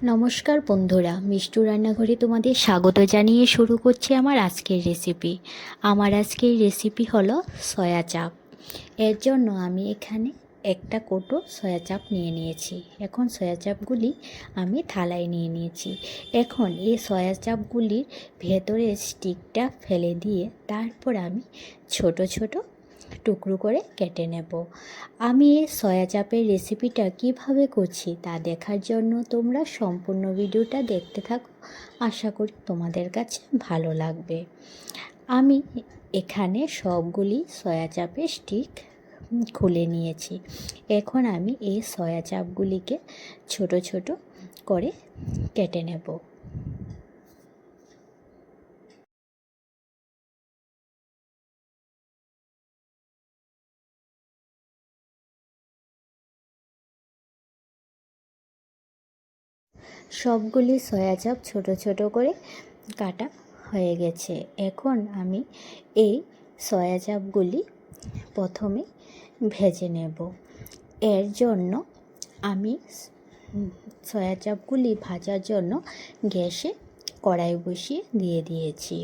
নমস্কার বন্ধুরা, মিষ্টু রান্নাঘরে তোমাদের স্বাগত জানিয়ে শুরু করছি আমার আজকের রেসিপি। আমার আজকের রেসিপি হলো সয়া চাপ। এর জন্য আমি এখানে একটা কৌটো সয়া চাপ নিয়ে নিয়েছি। এখন সয়া চাপগুলি আমি থালায় নিয়ে নিয়েছি। এখন এই সয়া চাপগুলির ভেতরে স্টিকটা ফেলে দিয়ে তারপর আমি ছোট ছোট টুকরো করে কেটে নেব। আমি এই সয়া চাপের রেসিপিটা কিভাবে করছি তা দেখার জন্য তোমরা সম্পূর্ণ ভিডিওটা দেখতে থাকো। আশা করি তোমাদের কাছে ভালো লাগবে। আমি এখানে সবগুলি সয়া চাপের স্টিক খুলে নিয়েছি। এখন আমি এই সয়া চাপগুলিকে ছোট ছোট করে কেটে নেব। সবগুলি সয়া চাপ ছোট ছোট করে কাটা হয়ে গেছে। এখন আমি এই সয়া চাপগুলি প্রথমে ভেজে নেব। এর জন্য আমি সয়া চাপগুলি ভাজার জন্য গ্যাসে কড়াই বসিয়ে দিয়েছি।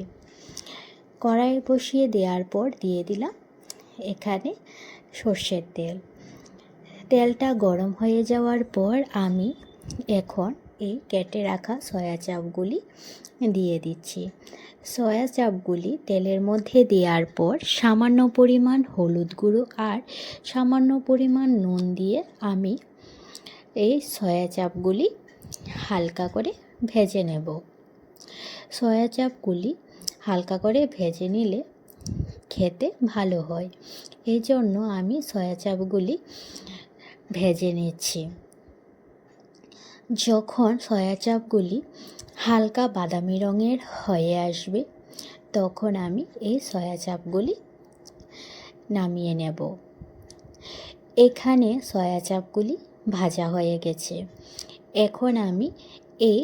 কড়াই বসিয়ে দেওয়ার পর দিয়ে দিলাম এখানে সর্ষের তেল। তেলটা গরম হয়ে যাওয়ার পর আমি এখন এই কেটে রাখা সয়া চাপগুলি দিয়ে দিচ্ছি। সয়া চাপগুলি তেলের মধ্যে দেওয়ার পর সামান্য পরিমাণ হলুদ গুঁড়ো আর সামান্য পরিমাণ নুন দিয়ে আমি এই সয়া চাপগুলি হালকা করে ভেজে নেব। সয়া চাপগুলি হালকা করে ভেজে নিলে খেতে ভালো হয়, এই জন্য আমি সয়া চাপগুলি ভেজে নিচ্ছি। যখন সয়া চাপগুলি হালকা বাদামি রঙের হয়ে আসবে তখন আমি এই সয়া চাপগুলি নামিয়ে নেব। এখানে সয়া চাপগুলি ভাজা হয়ে গেছে। এখন আমি এই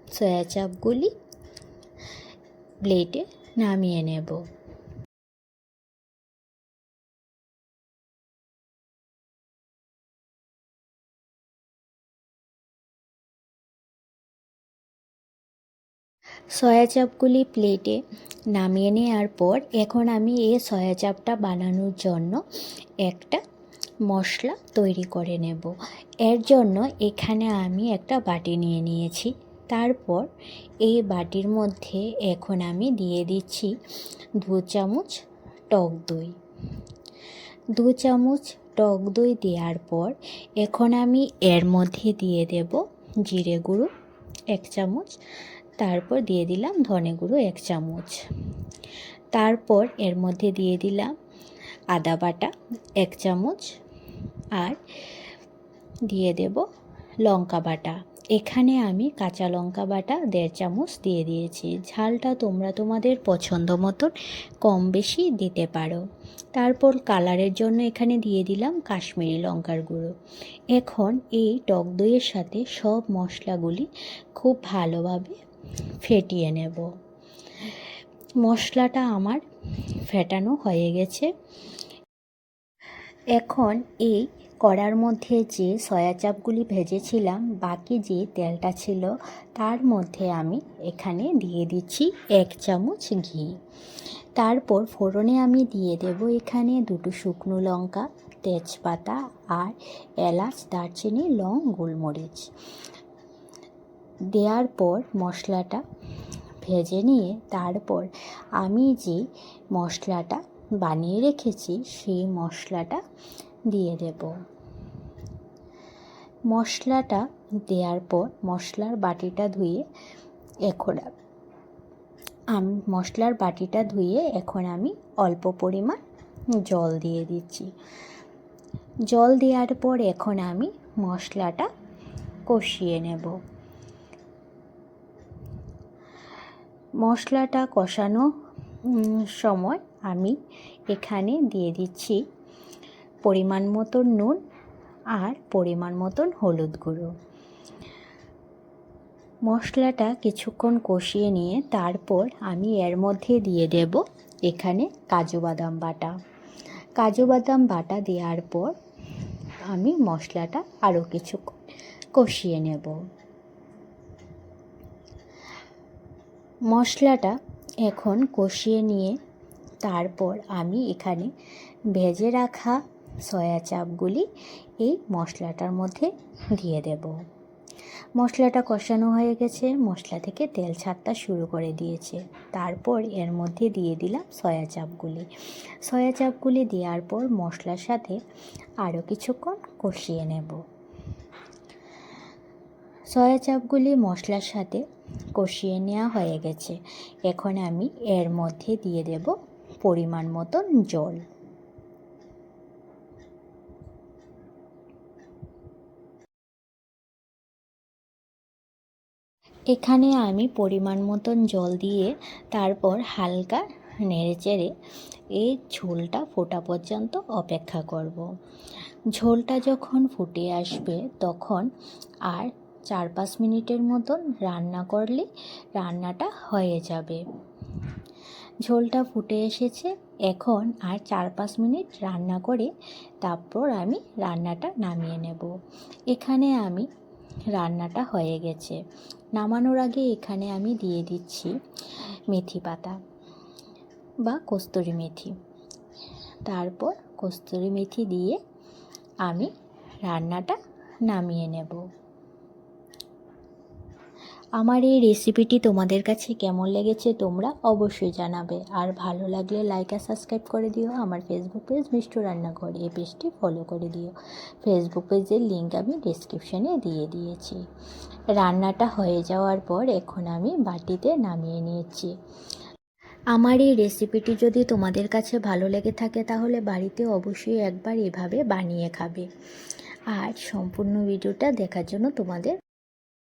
সয়া চাপগুলি প্লেটে নামিয়ে নেব। সয়া চাপগুলি প্লেটে নামিয়ে নেওয়ার পর এখন আমি এই সয়া চাপটা বানানোর জন্য একটা মশলা তৈরি করে নেব। এর জন্য এখানে আমি একটা বাটি নিয়ে নিয়েছি। তারপর এই বাটির মধ্যে এখন আমি দিয়ে দিচ্ছি 2 চামচ টক দই। 2 চামচ টক দই দেওয়ার পর এখন আমি এর মধ্যে দিয়ে দেব জিরে গুঁড়ো 1 চামচ, তারপর দিয়ে দিলাম ধনে গুঁড়ো 1 চামচ, তারপর এর মধ্যে দিয়ে দিলাম আদা বাটা 1 চামচ আর দিয়ে দেব লঙ্কা বাটা। এখানে আমি কাঁচা লঙ্কা বাটা 1.5 চামচ দিয়ে দিয়েছি। ঝালটা তোমরা তোমাদের পছন্দ মতন কম বেশি দিতে পারো। তারপর কালারের জন্য এখানে দিয়ে দিলাম কাশ্মীরি লঙ্কার গুঁড়ো। এখন এই টক দইয়ের সাথে সব মশলাগুলি খুব ভালোভাবে ফেটিয়ে নেব। মশলাটা আমার ফেটানো হয়ে গেছে। এখন এই কড়ার মধ্যে যে সয়া চাপগুলি ভেজেছিলাম, বাকি যে তেলটা ছিল তার মধ্যে আমি এখানে দিয়ে দিচ্ছি 1 চামচ ঘি। তারপর ফোড়নে আমি দিয়ে দেব এখানে 2টো শুকনো লঙ্কা, তেজপাতা আর এলাচ, দারচিনি, লং, গোলমরিচ। দেওয়ার পর মশলাটা ভেজে নিয়ে তারপর আমি যে মশলাটা বানিয়ে রেখেছি সেই মশলাটা দিয়ে দেব। মশলাটা দেওয়ার পর মশলার বাটিটা ধুয়ে এখন আমি অল্প পরিমাণ জল দিয়ে দিচ্ছি। জল দেওয়ার পর এখন আমি মশলাটা কষিয়ে নেব। মশলাটা কষানো সময় আমি এখানে দিয়ে দিচ্ছি পরিমাণ মতন নুন আর পরিমাণ মতন হলুদ গুঁড়ো। মশলাটা কিছুক্ষণ কষিয়ে নিয়ে তারপর আমি এর মধ্যে দিয়ে দেব এখানে কাজু বাদাম বাটা। কাজু বাদাম বাটা দেওয়ার পর আমি মশলাটা আরও কিছুক্ষণ কষিয়ে নেব। মশলাটা এখন কষিয়ে নিয়ে তারপর আমি এখানে ভেজে রাখা সয়া চাপগুলি এই মশলাটার মধ্যে দিয়ে দেব। মশলাটা কষানো হয়ে গেছে, মশলা থেকে তেল ছাড়তে শুরু করে দিয়েছে। তারপর এর মধ্যে দিয়ে দিলাম সয়া চাপগুলি। সয়া চাপগুলি দেওয়ার পর মশলার সাথে আরও কিছুক্ষণ কষিয়ে নেব। সয়া চাপগুলি মশলার সাথে কষিয়ে নেওয়া হয়ে গেছে। এখন আমি এর মধ্যে দিয়ে দেব পরিমাণ মতন জল। এখানে আমি পরিমাণ মতন জল দিয়ে তারপর হালকা নেড়েচেড়ে এই ঝোলটা ফোটা পর্যন্ত অপেক্ষা করব। ঝোলটা যখন ফুটে আসবে তখন আর 4-5 মিনিটের মতন রান্না করলে রান্নাটা হয়ে যাবে। ঝোলটা ফুটে এসেছে, এখন আর 4-5 মিনিট রান্না করে তারপর আমি রান্নাটা নামিয়ে নেব। এখানে আমি রান্নাটা হয়ে গেছে। নামানোর আগে এখানে আমি দিয়ে দিচ্ছি মেথি পাতা বা কস্তুরি মেথি। তারপর কস্তুরি মেথি দিয়ে আমি রান্নাটা নামিয়ে নেব। আমার এই রেসিপিটি তোমাদের কাছে কেমন লেগেছে তোমরা অবশ্যই জানাবে। আর ভালো লাগলে লাইক আর সাবস্ক্রাইব করে দিও। আমার ফেসবুক পেজ মিষ্টু রান্নাঘর, এই পেজটি ফলো করে দিও। ফেসবুক পেজের লিঙ্ক আমি ডেসক্রিপশানে দিয়ে দিয়েছি। রান্নাটা হয়ে যাওয়ার পর এখন আমি বাটিতে নামিয়ে নিয়েছি। আমার এই রেসিপিটি যদি তোমাদের কাছে ভালো লেগে থাকে তাহলে বাড়িতে অবশ্যই একবার এভাবে বানিয়ে খাবে। আর সম্পূর্ণ ভিডিওটা দেখার জন্য তোমাদের